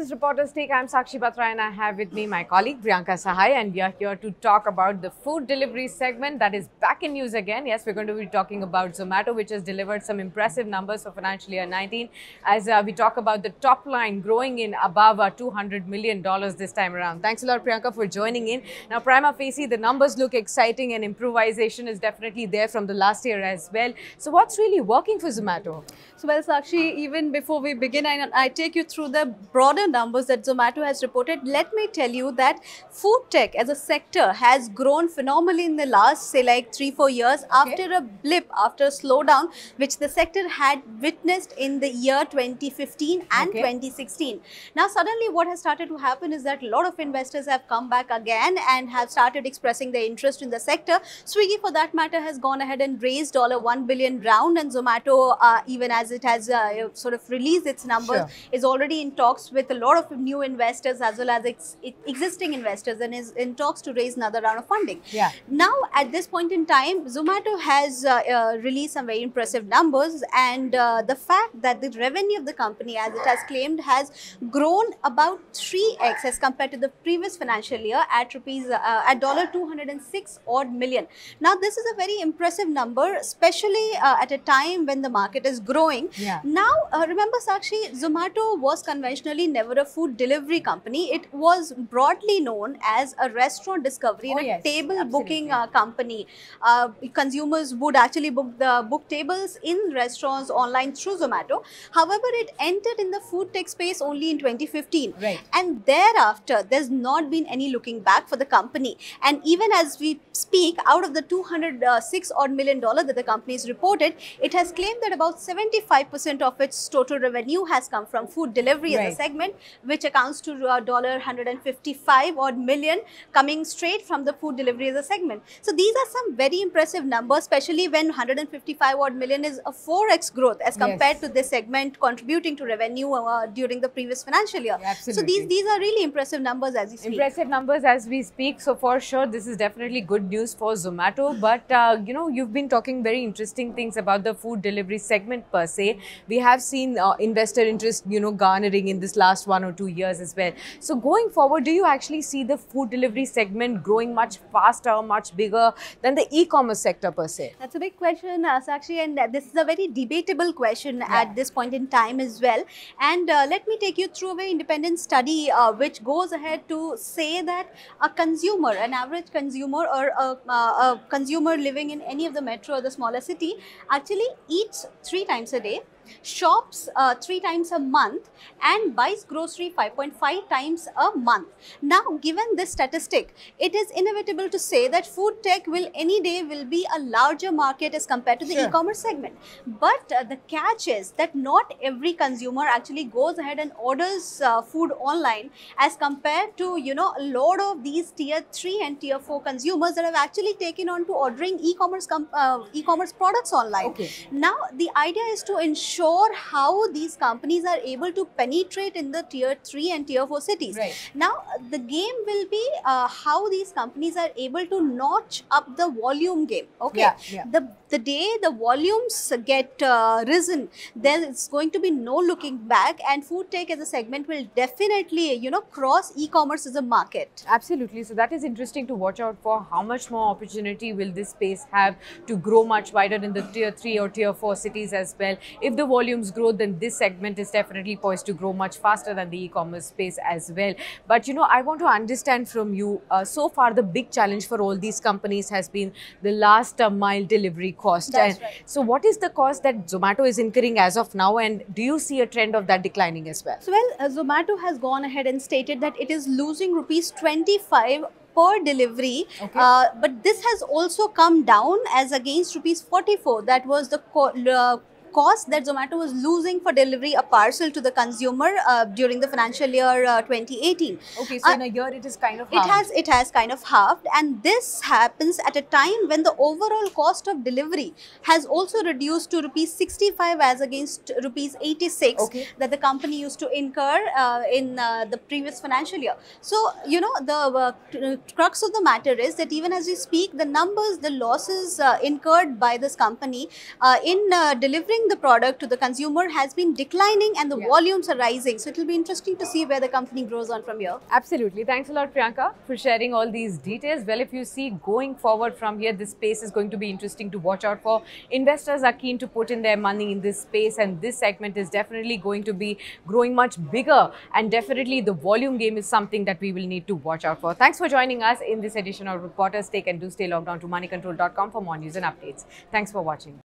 is Reporter's Take. I'm Sakshi Batra and I have with me my colleague Priyanka Sahay, and we are here to talk about the food delivery segment that is back in news again. Yes, we're going to be talking about Zomato, which has delivered some impressive numbers for financial year 19 as we talk about the top line growing in above $200 million this time around. Thanks a lot, Priyanka, for joining in. Now, prima facie, the numbers look exciting and improvisation is definitely there from the last year as well. So what's really working for Zomato? So, well, Sakshi, even before we begin, I take you through the broader numbers that Zomato has reported. Let me tell you that food tech as a sector has grown phenomenally in the last, say, like 3-4 years after a blip, after a slowdown, which the sector had witnessed in the year 2015 and 2016. Now, suddenly what has started to happen is that a lot of investors have come back again and have started expressing their interest in the sector. Swiggy, for that matter, has gone ahead and raised $1 billion round, and Zomato, even as it has sort of released its numbers, is already in talks with a lot of new investors as well as existing investors, and is in talks to raise another round of funding. Now, at this point in time, Zomato has released some very impressive numbers, and the fact that the revenue of the company, as it has claimed, has grown about 3x as compared to the previous financial year at $206 odd million. Now, this is a very impressive number, especially at a time when the market is growing. Now, remember, Sakshi, Zomato was conventionally never a food delivery company. It was broadly known as a restaurant discovery and a table booking company. Consumers would actually book tables in restaurants online through Zomato. However, it entered in the food tech space only in 2015. And thereafter, there's not been any looking back for the company. And even as we speak, out of the $206 odd million that the company has reported, it has claimed that about 75% of its total revenue has come from food delivery as a segment, which accounts to $155 odd million coming straight from the food delivery as a segment. So these are some very impressive numbers, especially when 155 odd million is a 4x growth as compared to this segment contributing to revenue during the previous financial year. So these are really impressive numbers as we speak. Impressive numbers as we speak. So for sure, this is definitely good news for Zomato. But you know, you've been talking very interesting things about the food delivery segment per se. We have seen investor interest, you know, garnering in this last 1 or 2 years as well. So going forward, do you actually see the food delivery segment growing much faster, much bigger than the e-commerce sector per se? That's a big question, Sakshi, and this is a very debatable question at this point in time as well. And let me take you through a very independent study which goes ahead to say that a consumer, an average consumer or a consumer living in any of the metro or the smaller city actually eats 3 times a day, shops 3 times a month, and buys grocery 5.5 times a month. Now, given this statistic, it is inevitable to say that food tech will any day be a larger market as compared to the e-commerce segment. But the catch is that not every consumer actually goes ahead and orders food online as compared to, you know, a lot of these tier 3 and tier 4 consumers that have actually taken on to ordering e-commerce products online. Now, the idea is to ensure how these companies are able to penetrate in the tier 3 and tier 4 cities. Now, the game will be how these companies are able to notch up the volume game. The day the volumes get risen, then it's going to be no looking back, and food tech as a segment will definitely, you know, cross e-commerce as a market. Absolutely. So that is interesting to watch out for. How much more opportunity will this space have to grow much wider in the tier 3 or tier 4 cities as well? If the volumes grow, then this segment is definitely poised to grow much faster than the e-commerce space as well. But you know, I want to understand from you, so far the big challenge for all these companies has been the last mile delivery cost. So what is the cost that Zomato is incurring as of now, and do you see a trend of that declining as well? So, well, Zomato has gone ahead and stated that it is losing ₹25 per delivery, but this has also come down as against ₹44. That was the cost that Zomato was losing for delivery a parcel to the consumer during the financial year 2018. So in a year it is kind of halved. It has kind of halved, and this happens at a time when the overall cost of delivery has also reduced to ₹65 as against ₹86 that the company used to incur in the previous financial year. So, you know, the crux of the matter is that even as we speak, the numbers, the losses incurred by this company in delivering selling the product to the consumer has been declining and the volumes are rising. So it will be interesting to see where the company grows on from here. Absolutely. Thanks a lot, Priyanka, for sharing all these details. Well, if you see going forward from here, this space is going to be interesting to watch out for. Investors are keen to put in their money in this space, and this segment is definitely going to be growing much bigger, and definitely the volume game is something that we will need to watch out for. Thanks for joining us in this edition of Reporter's Take, and do stay logged on to moneycontrol.com for more news and updates. Thanks for watching.